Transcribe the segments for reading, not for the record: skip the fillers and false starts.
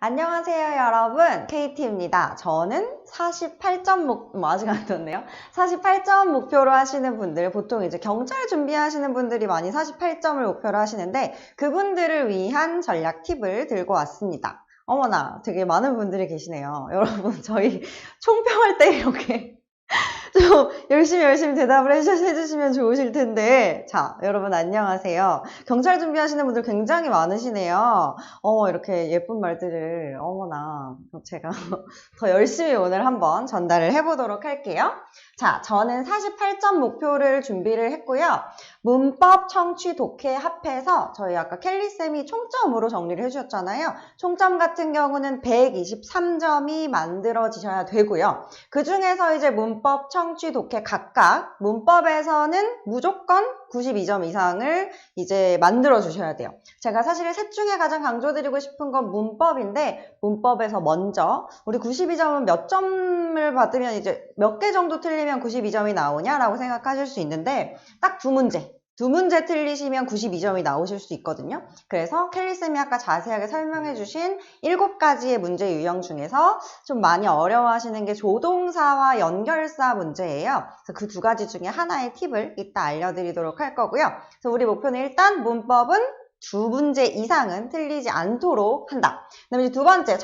안녕하세요, 여러분. KT입니다. 저는 48점 아직 안 떴네요. 48점 목표로 하시는 분들, 보통 이제 경찰 준비하시는 분들이 많이 48점을 목표로 하시는데, 그분들을 위한 전략 팁을 들고 왔습니다. 어머나, 되게 많은 분들이 계시네요. 여러분, 저희 총평할 때 이렇게 좀 열심히 대답을 해주시면 좋으실 텐데. 자, 여러분 안녕하세요. 경찰 준비하시는 분들 굉장히 많으시네요. 이렇게 예쁜 말들을 어머나 제가 더 열심히 오늘 한번 전달을 해보도록 할게요. 자, 저는 48점 목표를 준비를 했고요. 문법, 청취, 독해 합해서 저희 아까 켈리쌤이 총점으로 정리를 해주셨잖아요. 총점 같은 경우는 123점이 만들어지셔야 되고요. 그 중에서 이제 문법, 청취, 독해 각각 문법에서는 무조건 92점 이상을 이제 만들어 주셔야 돼요. 제가 사실 셋 중에 가장 강조드리고 싶은 건 문법인데, 문법에서 먼저 우리 92점은 몇 점을 받으면 이제 몇 개 정도 틀리면 92점이 나오냐라고 생각하실 수 있는데, 딱 두 문제 틀리시면 92점이 나오실 수 있거든요. 그래서 켈리쌤이 아까 자세하게 설명해 주신 7가지의 문제 유형 중에서 좀 많이 어려워하시는 게 조동사와 연결사 문제예요. 그래서 그 두 가지 중에 하나의 팁을 이따 알려드리도록 할 거고요. 그래서 우리 목표는 일단 문법은 2문제 이상은 틀리지 않도록 한다. 그다음에 두 번째,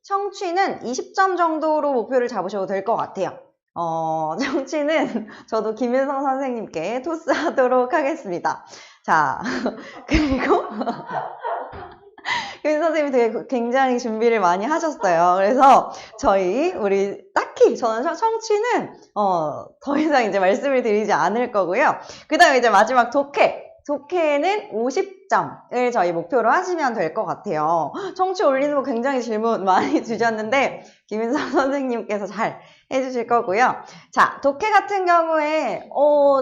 청취는 20점 정도로 목표를 잡으셔도 될 것 같아요. 청취는 저도 김윤성 선생님께 토스하도록 하겠습니다. 자, 그리고 김윤성 선생님이 되게 굉장히 준비를 많이 하셨어요. 그래서 딱히 저는 청취는 더 이상 이제 말씀을 드리지 않을 거고요. 그 다음에 이제 마지막 독해는 50점을 저희 목표로 하시면 될 것 같아요. 청취 올리는 거 굉장히 질문 많이 주셨는데 김윤성 선생님께서 잘 해주실 거고요. 자, 독해 같은 경우에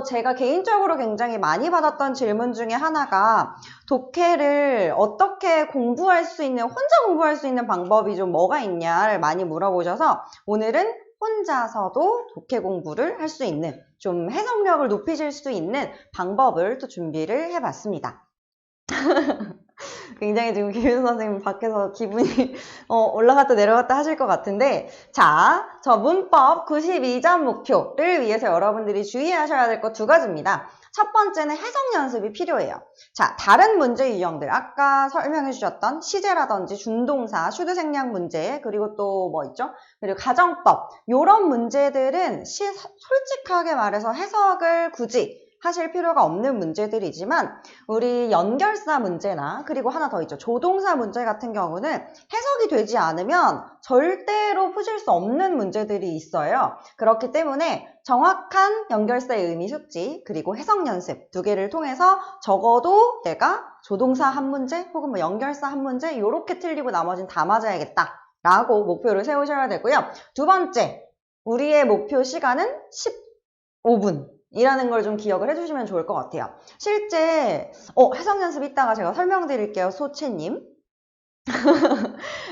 제가 개인적으로 굉장히 많이 받았던 질문 중에 하나가 독해를 어떻게 공부할 수 있는, 혼자 공부할 수 있는 방법이 좀 뭐가 있냐를 많이 물어보셔서 오늘은 혼자서도 독해 공부를 할 수 있는, 좀 해석력을 높이실 수 있는 방법을 또 준비를 해봤습니다. 굉장히 지금 김윤수 선생님 밖에서 기분이 올라갔다 내려갔다 하실 것 같은데, 자, 저 문법 92점 목표를 위해서 여러분들이 주의하셔야 될 것 2가지입니다. 첫 번째는 해석 연습이 필요해요. 자, 다른 문제 유형들, 아까 설명해 주셨던 시제라든지 준동사, 슈드생략 문제, 그리고 또 뭐 있죠? 그리고 가정법, 요런 문제들은 솔직하게 말해서 해석을 굳이 하실 필요가 없는 문제들이지만, 우리 연결사 문제나 그리고 하나 더 있죠. 조동사 문제 같은 경우는 해석이 되지 않으면 절대로 푸실 수 없는 문제들이 있어요. 그렇기 때문에 정확한 연결사의 의미 숙지, 그리고 해석 연습 2개를 통해서 적어도 내가 조동사 한 문제 혹은 뭐 연결사 한 문제 요렇게 틀리고 나머지는 다 맞아야겠다 라고 목표를 세우셔야 되고요. 두 번째, 우리의 목표 시간은 15분 이라는 걸 좀 기억을 해주시면 좋을 것 같아요. 실제 해석 연습 이따가 제가 설명드릴게요, 소채님.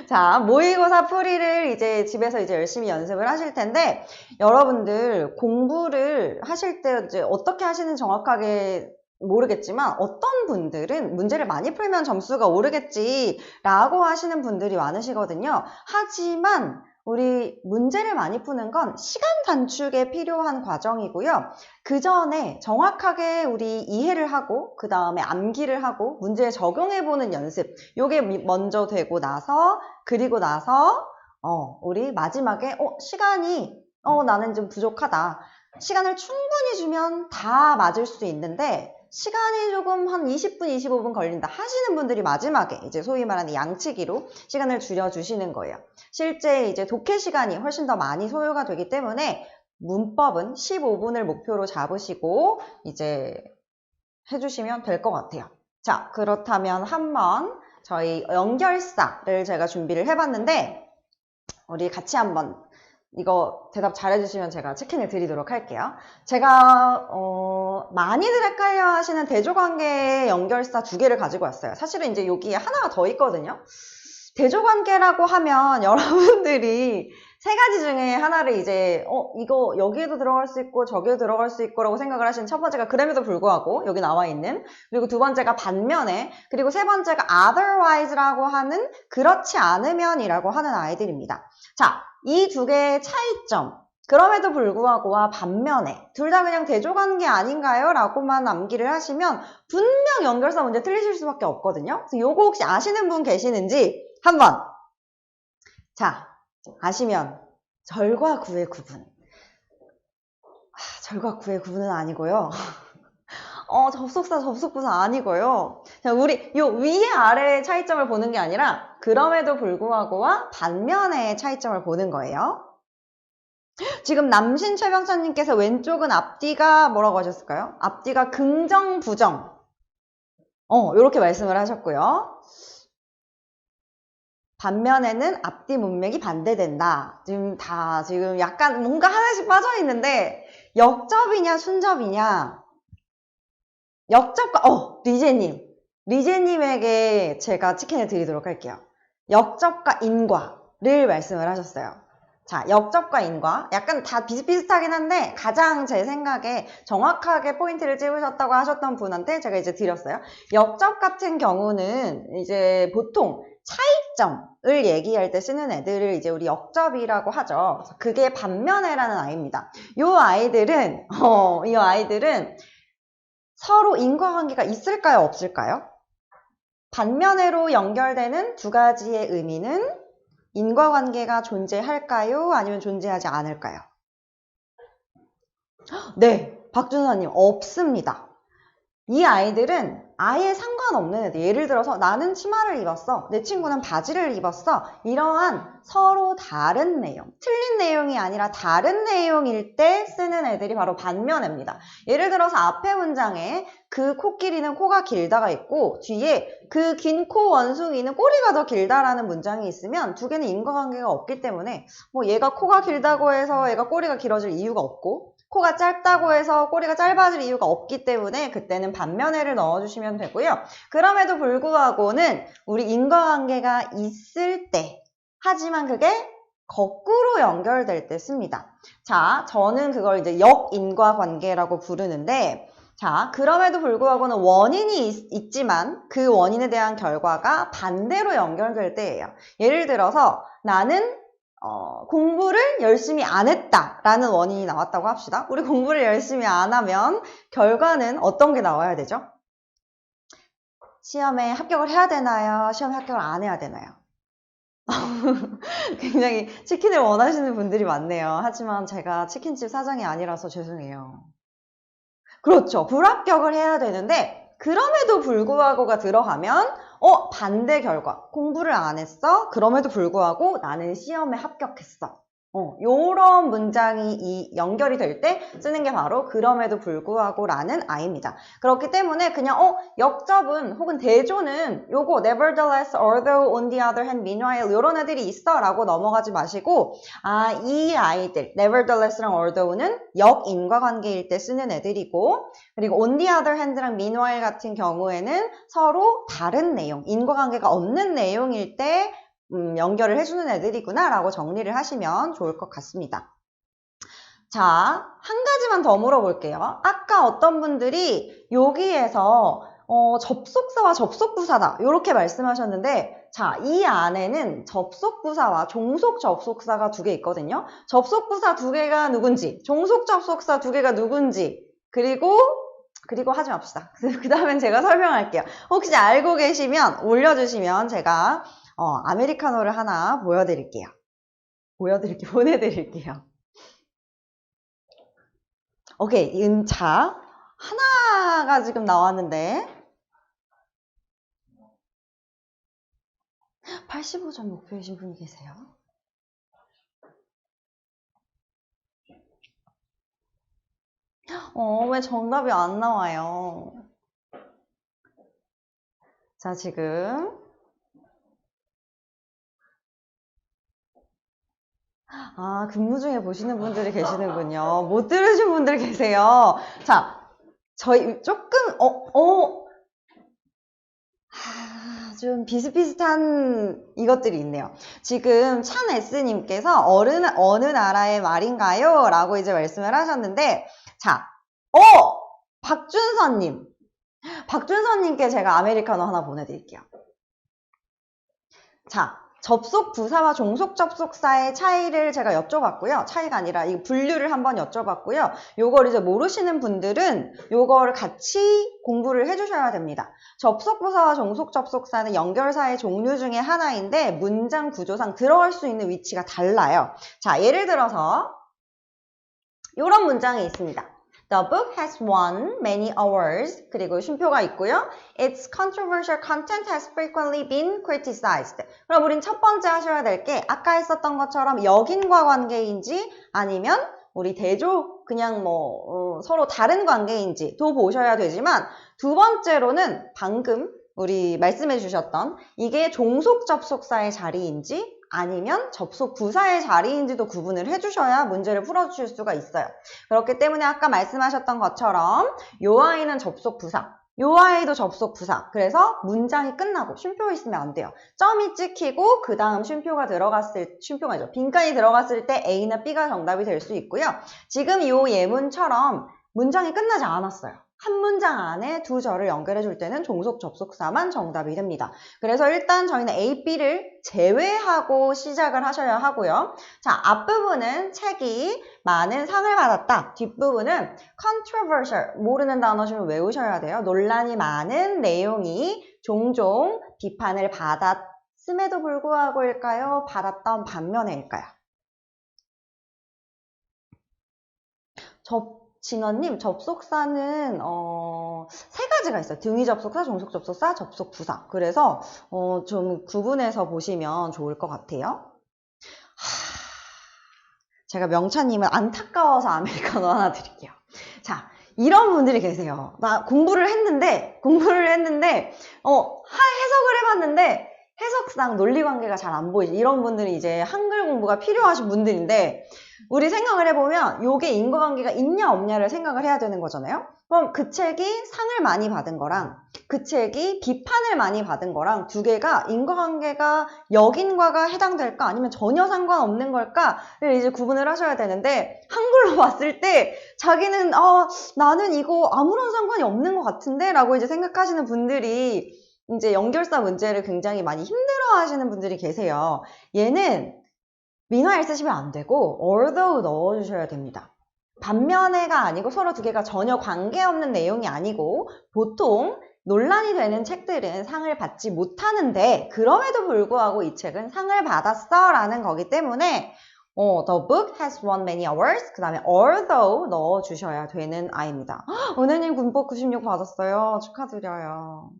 자, 모의고사 풀이를 이제 집에서 이제 열심히 연습을 하실 텐데, 여러분들 공부를 하실 때 이제 어떻게 하시는지 정확하게 모르겠지만, 어떤 분들은 문제를 많이 풀면 점수가 오르겠지라고 하시는 분들이 많으시거든요. 하지만 우리 문제를 많이 푸는 건 시간 단축에 필요한 과정이고요. 그 전에 정확하게 우리 이해를 하고, 그 다음에 암기를 하고, 문제에 적용해보는 연습. 요게 먼저 되고 나서, 그리고 나서, 우리 마지막에, 시간이, 나는 좀 부족하다. 시간을 충분히 주면 다 맞을 수 있는데, 시간이 조금 한 20분, 25분 걸린다 하시는 분들이 마지막에 이제 소위 말하는 양치기로 시간을 줄여주시는 거예요. 실제 이제 독해 시간이 훨씬 더 많이 소요가 되기 때문에 문법은 15분을 목표로 잡으시고 이제 해주시면 될 것 같아요. 자, 그렇다면 한번 저희 연결사를 제가 준비를 해봤는데, 우리 같이 한번 이거 대답 잘해주시면 제가 치킨을 드리도록 할게요. 제가 많이들 헷갈려 하시는 대조관계의 연결사 2개를 가지고 왔어요. 사실은 이제 여기에 하나가 더 있거든요. 대조관계라고 하면 여러분들이 세 가지 중에 하나를 이제 이거 여기에도 들어갈 수 있고 저기에도 들어갈 수 있고 라고 생각을 하시는 첫 번째가 그럼에도 불구하고 여기 나와 있는, 그리고 두 번째가 반면에, 그리고 세 번째가 otherwise라고 하는 그렇지 않으면이라고 하는 아이들입니다. 자, 이 두 개의 차이점, 그럼에도 불구하고와 반면에 둘 다 그냥 대조관계 아닌가요? 라고만 암기를 하시면 분명 연결사 문제 틀리실 수밖에 없거든요. 그래서 요거 혹시 아시는 분 계시는지 한번, 자, 아시면 절과 구의 구분. 절과 구의 구분은 아니고요. 접속사 접속부사 아니고요. 자, 우리 요 위에 아래의 차이점을 보는 게 아니라 그럼에도 불구하고와 반면의 차이점을 보는 거예요. 지금 남신 최병찬님께서 왼쪽은 앞뒤가 뭐라고 하셨을까요? 앞뒤가 긍정, 부정. 이렇게 말씀을 하셨고요. 반면에는 앞뒤 문맥이 반대된다. 지금 약간 뭔가 하나씩 빠져 있는데, 역접이냐 순접이냐. 역접과 리제님에게 제가 치킨을 드리도록 할게요. 역접과 인과를 말씀을 하셨어요. 자, 역접과 인과, 약간 다 비슷비슷하긴 한데 가장 제 생각에 정확하게 포인트를 찝으셨다고 하셨던 분한테 제가 이제 드렸어요. 역접 같은 경우는 이제 보통 차이점을 얘기할 때 쓰는 애들을 이제 우리 역접이라고 하죠. 그게 반면에라는 아이입니다. 이 아이들은 서로 인과관계가 있을까요, 없을까요? 반면에로 연결되는 두 가지의 의미는 인과관계가 존재할까요? 아니면 존재하지 않을까요? 네, 박준서님, 없습니다. 이 아이들은 아예 상관없는 애들. 예를 들어서 나는 치마를 입었어, 내 친구는 바지를 입었어. 이러한 서로 다른 내용, 틀린 내용이 아니라 다른 내용일 때 쓰는 애들이 바로 반면입니다. 예를 들어서 앞에 문장에 그 코끼리는 코가 길다가 있고 뒤에 그 긴 코 원숭이는 꼬리가 더 길다라는 문장이 있으면 두 개는 인과관계가 없기 때문에 얘가 코가 길다고 해서 얘가 꼬리가 길어질 이유가 없고, 코가 짧다고 해서 꼬리가 짧아질 이유가 없기 때문에 그때는 반면에를 넣어주시면 되고요. 그럼에도 불구하고는 우리 인과관계가 있을 때, 하지만 그게 거꾸로 연결될 때 씁니다. 자, 저는 그걸 이제 역인과관계라고 부르는데, 자, 그럼에도 불구하고는 원인이 있지만 그 원인에 대한 결과가 반대로 연결될 때예요. 예를 들어서 나는 공부를 열심히 안 했다라는 원인이 나왔다고 합시다. 우리 공부를 열심히 안 하면 결과는 어떤 게 나와야 되죠? 시험에 합격을 해야 되나요? 시험에 합격을 안 해야 되나요? 굉장히 치킨을 원하시는 분들이 많네요. 하지만 제가 치킨집 사장이 아니라서 죄송해요. 그렇죠. 불합격을 해야 되는데 그럼에도 불구하고가 들어가면 반대 결과. 공부를 안 했어? 그럼에도 불구하고 나는 시험에 합격했어. 요런 문장이 연결이 될 때 쓰는 게 바로 그럼에도 불구하고 라는 아이입니다. 그렇기 때문에 그냥 역접은 혹은 대조는 요거 nevertheless, although, on the other hand, meanwhile 요런 애들이 있어 라고 넘어가지 마시고, 이 아이들 nevertheless랑 although는 역인과관계일 때 쓰는 애들이고, 그리고 on the other hand랑 meanwhile 같은 경우에는 서로 다른 내용, 인과관계가 없는 내용일 때 연결을 해주는 애들이구나 라고 정리를 하시면 좋을 것 같습니다. 자, 한 가지만 더 물어볼게요. 아까 어떤 분들이 여기에서 접속사와 접속부사다 이렇게 말씀하셨는데, 자, 이 안에는 접속부사와 종속 접속사가 두 개 있거든요. 접속부사 두 개가 누군지, 종속 접속사 두 개가 누군지, 그리고 하지 맙시다. 그 다음엔 제가 설명할게요. 혹시 알고 계시면 올려주시면 제가 아메리카노를 하나 보내드릴게요. 오케이, 자, 하나가 지금 나왔는데 85점 목표이신 분이 계세요? 왜 정답이 안 나와요? 자, 지금 근무 중에 보시는 분들이 계시는군요. 못 들으신 분들 계세요. 자, 저희 조금 좀 비슷비슷한 이것들이 있네요. 지금 찬S님께서 어느 나라의 말인가요? 라고 이제 말씀을 하셨는데, 자, 박준서님. 박준서님께 제가 아메리카노 하나 보내드릴게요. 자, 접속 부사와 종속 접속사의 차이를 제가 여쭤봤고요. 차이가 아니라 이 분류를 한번 여쭤봤고요. 요걸 이제 모르시는 분들은 요거를 같이 공부를 해주셔야 됩니다. 접속 부사와 종속 접속사는 연결사의 종류 중에 하나인데 문장 구조상 들어갈 수 있는 위치가 달라요. 자, 예를 들어서 요런 문장이 있습니다. The book has won many awards. 그리고 쉼표가 있고요. Its controversial content has frequently been criticized. 그럼 우린 첫 번째 하셔야 될 게 아까 했었던 것처럼 역인과 관계인지 아니면 우리 대조 그냥 서로 다른 관계인지도 보셔야 되지만 두 번째로는 방금 우리 말씀해 주셨던 이게 종속 접속사의 자리인지 아니면 접속 부사의 자리인지도 구분을 해주셔야 문제를 풀어주실 수가 있어요. 그렇기 때문에 아까 말씀하셨던 것처럼 요 아이는 접속 부사, 요 아이도 접속 부사. 그래서 문장이 끝나고 쉼표 있으면 안 돼요. 점이 찍히고 그 다음 쉼표가 아니죠. 빈칸이 들어갔을 때 A나 B가 정답이 될 수 있고요. 지금 요 예문처럼 문장이 끝나지 않았어요. 한 문장 안에 두 절을 연결해 줄 때는 종속 접속사만 정답이 됩니다. 그래서 일단 저희는 A, B를 제외하고 시작을 하셔야 하고요. 자, 앞부분은 책이 많은 상을 받았다. 뒷부분은 controversial, 모르는 단어시면 외우셔야 돼요. 논란이 많은 내용이 종종 비판을 받았음에도 불구하고일까요? 받았던 반면에일까요? 진원님, 접속사는 세 가지가 있어요. 등위 접속사, 종속 접속사, 접속 부사. 그래서 좀 구분해서 보시면 좋을 것 같아요. 제가 명찬님은 안타까워서 아메리카노 하나 드릴게요. 자, 이런 분들이 계세요. 나 공부를 했는데 해석을 해봤는데 해석상 논리관계가 잘 안 보이지. 이런 분들이 이제 한글 공부가 필요하신 분들인데 우리 생각을 해보면 요게 인과관계가 있냐 없냐를 생각을 해야 되는 거잖아요. 그럼 그 책이 상을 많이 받은 거랑 그 책이 비판을 많이 받은 거랑 두 개가 인과관계가 역인과가 해당될까 아니면 전혀 상관없는 걸까를 이제 구분을 하셔야 되는데 한글로 봤을 때 자기는 나는 이거 아무런 상관이 없는 것 같은데 라고 이제 생각하시는 분들이 이제 연결사 문제를 굉장히 많이 힘들어 하시는 분들이 계세요. 얘는 민화를 쓰시면 안 되고 although 넣어주셔야 됩니다. 반면에가 아니고 서로 두 개가 전혀 관계없는 내용이 아니고 보통 논란이 되는 책들은 상을 받지 못하는데 그럼에도 불구하고 이 책은 상을 받았어 라는 거기 때문에 The book has won many awards. 그 다음에 although 넣어주셔야 되는 아이입니다. 은혜님 군법 96 받았어요. 축하드려요.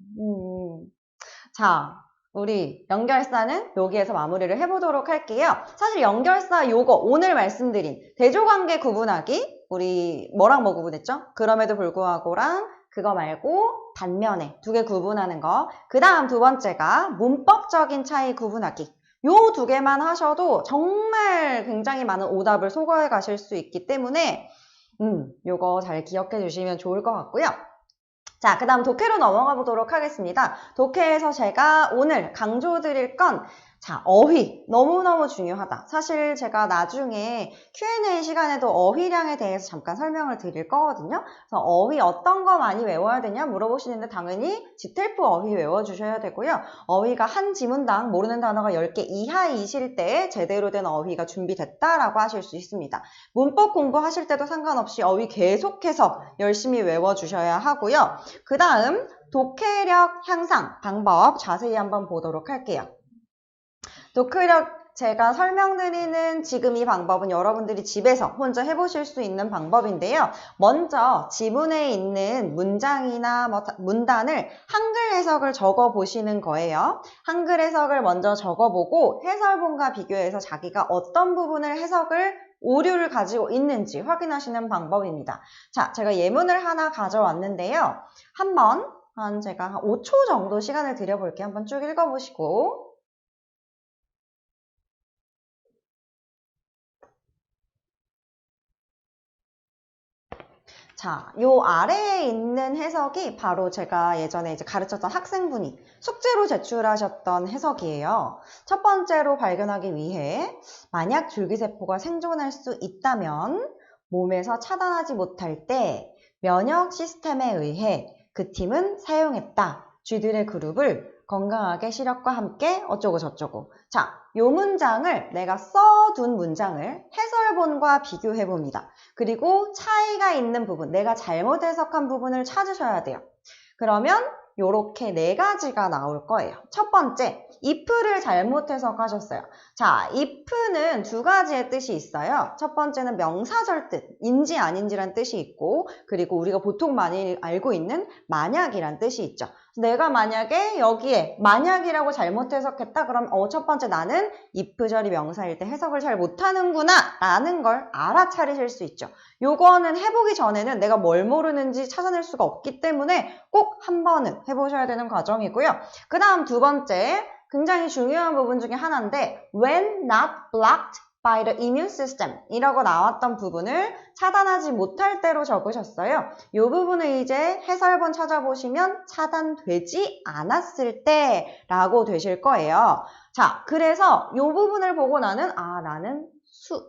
자, 우리 연결사는 여기에서 마무리를 해보도록 할게요. 사실 연결사 요거 오늘 말씀드린 대조관계 구분하기 우리 뭐랑 뭐 구분했죠? 그럼에도 불구하고랑 그거 말고 반면에 두 개 구분하는 거. 그 다음 두 번째가 문법적인 차이 구분하기. 요 두 개만 하셔도 정말 굉장히 많은 오답을 소거해 가실 수 있기 때문에 요거 잘 기억해 주시면 좋을 것 같고요. 자, 그 다음 독해로 넘어가 보도록 하겠습니다. 독해에서 제가 오늘 강조드릴 건 자, 어휘. 너무너무 중요하다. 사실 제가 나중에 Q&A 시간에도 어휘량에 대해서 잠깐 설명을 드릴 거거든요. 그래서 어휘 어떤 거 많이 외워야 되냐 물어보시는데 당연히 지텔프 어휘 외워주셔야 되고요. 어휘가 한 지문당 모르는 단어가 10개 이하이실 때 제대로 된 어휘가 준비됐다라고 하실 수 있습니다. 문법 공부하실 때도 상관없이 어휘 계속해서 열심히 외워주셔야 하고요. 그 다음 독해력 향상 방법 자세히 한번 보도록 할게요. 독해력 제가 설명드리는 지금 이 방법은 여러분들이 집에서 혼자 해보실 수 있는 방법인데요. 먼저 지문에 있는 문장이나 문단을 한글 해석을 적어보시는 거예요. 한글 해석을 먼저 적어보고 해설본과 비교해서 자기가 어떤 부분을 해석을 오류를 가지고 있는지 확인하시는 방법입니다. 자, 제가 예문을 하나 가져왔는데요. 제가 한 5초 정도 시간을 드려볼게요. 한번 쭉 읽어보시고 자, 요 아래에 있는 해석이 바로 제가 예전에 이제 가르쳤던 학생분이 숙제로 제출하셨던 해석이에요. 첫 번째로 발견하기 위해 만약 줄기세포가 생존할 수 있다면 몸에서 차단하지 못할 때 면역 시스템에 의해 그 팀은 사용했다. 쥐들의 그룹을 건강하게 시력과 함께 어쩌고 저쩌고. 자, 요 문장을 내가 써둔 문장을 해설본과 비교해 봅니다. 그리고 차이가 있는 부분, 내가 잘못 해석한 부분을 찾으셔야 돼요. 그러면 요렇게 4가지가 나올 거예요. 첫 번째, if를 잘못 해석하셨어요. 자, if는 2가지의 뜻이 있어요. 첫 번째는 명사절 뜻, 인지 아닌지란 뜻이 있고, 그리고 우리가 보통 많이 알고 있는 만약이란 뜻이 있죠. 내가 만약에 여기에 만약이라고 잘못 해석했다? 그럼 첫 번째 나는 if절이 명사일 때 해석을 잘 못하는구나 라는 걸 알아차리실 수 있죠. 요거는 해보기 전에는 내가 뭘 모르는지 찾아낼 수가 없기 때문에 꼭 한 번은 해보셔야 되는 과정이고요. 그 다음 2번째, 굉장히 중요한 부분 중에 하나인데 when not blocked by the immune system 이라고 나왔던 부분을 차단하지 못할 때로 적으셨어요. 이 부분을 이제 해설본 찾아보시면 차단되지 않았을 때 라고 되실 거예요. 자, 그래서 이 부분을 보고 나는 나는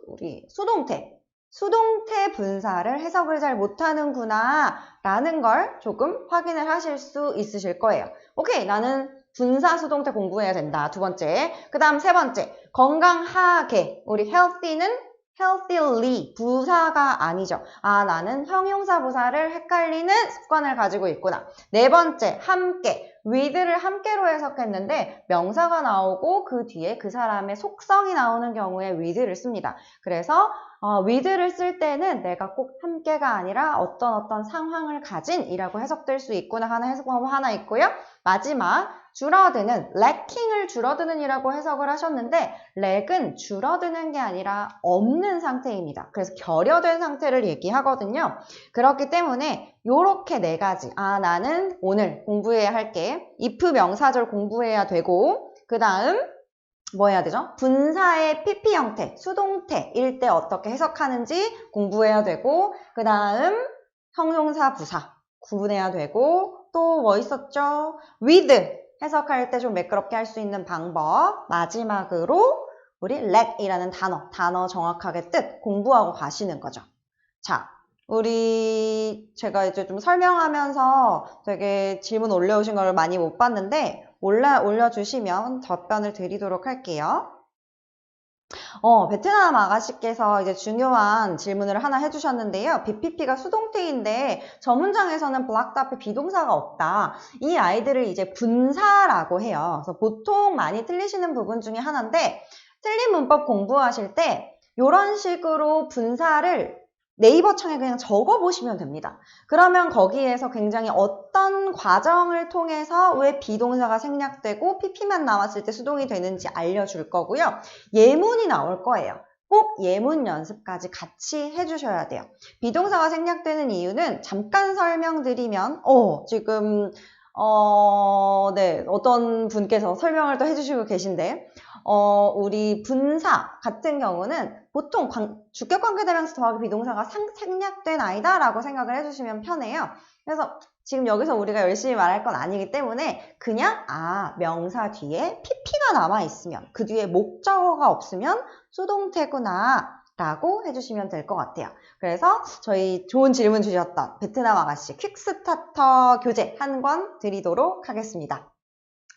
우리 수동태 분사를 해석을 잘 못하는구나 라는 걸 조금 확인을 하실 수 있으실 거예요. 오케이, 나는 분사 수동태 공부해야 된다. 2번째. 그 다음 3번째. 건강하게. 우리 healthy는 healthily. 부사가 아니죠. 나는 형용사 부사를 헷갈리는 습관을 가지고 있구나. 4번째. 함께. with를 함께로 해석했는데 명사가 나오고 그 뒤에 그 사람의 속성이 나오는 경우에 with를 씁니다. 그래서 with를 쓸 때는 내가 꼭 함께가 아니라 어떤 상황을 가진 이라고 해석될 수 있구나 하는 해석방법 하나 있고요. 마지막 줄어드는, lacking을 줄어드는 이라고 해석을 하셨는데 lack은 줄어드는 게 아니라 없는 상태입니다. 그래서 결여된 상태를 얘기하거든요. 그렇기 때문에 요렇게 4가지. 나는 오늘 공부해야 할게. if 명사절 공부해야 되고 그 다음 뭐 해야 되죠? 분사의 PP 형태, 수동태일 때 어떻게 해석하는지 공부해야 되고 그 다음 형용사 부사 구분해야 되고 또 뭐 있었죠? with 해석할 때 좀 매끄럽게 할 수 있는 방법 마지막으로 우리 lack이라는 단어 정확하게 뜻 공부하고 가시는 거죠. 자, 제가 이제 좀 설명하면서 되게 질문 올려오신 걸 많이 못 봤는데 올려주시면 답변을 드리도록 할게요. 베트남 아가씨께서 이제 중요한 질문을 하나 해주셨는데요. BPP가 수동태인데 저 문장에서는 blocked 앞에 비동사가 없다. 이 아이들을 이제 분사라고 해요. 그래서 보통 많이 틀리시는 부분 중에 하나인데 틀린 문법 공부하실 때 이런 식으로 분사를 네이버 창에 그냥 적어보시면 됩니다. 그러면 거기에서 굉장히 어떤 과정을 통해서 왜 비동사가 생략되고 PP만 나왔을 때 수동이 되는지 알려줄 거고요. 예문이 나올 거예요. 꼭 예문 연습까지 같이 해주셔야 돼요. 비동사가 생략되는 이유는 잠깐 설명드리면 지금 네, 어떤 분께서 설명을 또 해주시고 계신데 우리 분사 같은 경우는 보통 주격관계대명사 더하기 비동사가 생략된 아이다 라고 생각을 해주시면 편해요. 그래서 지금 여기서 우리가 열심히 말할 건 아니기 때문에 그냥 명사 뒤에 PP가 남아있으면 그 뒤에 목적어가 없으면 수동태구나 라고 해주시면 될 것 같아요. 그래서 저희 좋은 질문 주셨던 베트남 아가씨 퀵스타터 교재 한 권 드리도록 하겠습니다.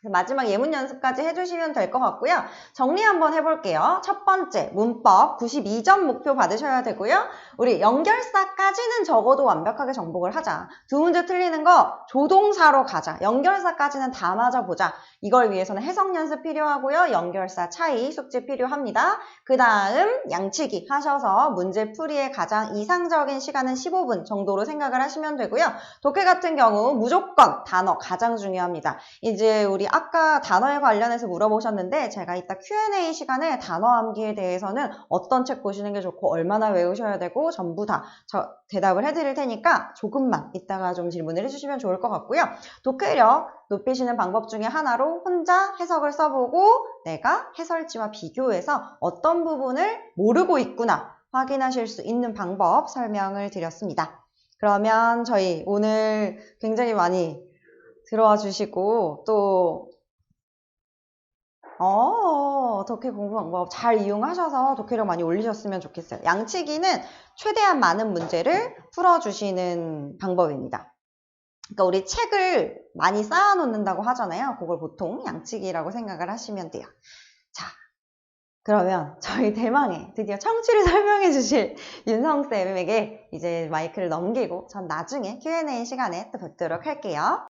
마지막 예문 연습까지 해주시면 될 것 같고요. 정리 한번 해볼게요. 첫 번째, 문법 92점 목표 받으셔야 되고요. 우리 연결사까지는 적어도 완벽하게 정복을 하자. 2문제 틀리는 거 조동사로 가자. 연결사까지는 다 맞아보자. 이걸 위해서는 해석 연습 필요하고요. 연결사 차이 숙제 필요합니다. 그 다음 양치기 하셔서 문제 풀이의 가장 이상적인 시간은 15분 정도로 생각을 하시면 되고요. 독해 같은 경우 무조건 단어 가장 중요합니다. 이제 우리 아까 단어에 관련해서 물어보셨는데 제가 이따 Q&A 시간에 단어 암기에 대해서는 어떤 책 보시는 게 좋고 얼마나 외우셔야 되고 전부 다 대답을 해드릴 테니까 조금만 이따가 좀 질문을 해주시면 좋을 것 같고요. 독해력 높이시는 방법 중에 하나로 혼자 해석을 써보고 내가 해설지와 비교해서 어떤 부분을 모르고 있구나 확인하실 수 있는 방법 설명을 드렸습니다. 그러면 저희 오늘 굉장히 많이 들어와 주시고 또 독해 공부 방법 잘 이용하셔서 독해력 많이 올리셨으면 좋겠어요. 양치기는 최대한 많은 문제를 풀어주시는 방법입니다. 그러니까 우리 책을 많이 쌓아놓는다고 하잖아요. 그걸 보통 양치기라고 생각을 하시면 돼요. 자, 그러면 저희 대망의 드디어 청취를 설명해 주실 윤성쌤에게 이제 마이크를 넘기고 전 나중에 Q&A 시간에 또 뵙도록 할게요.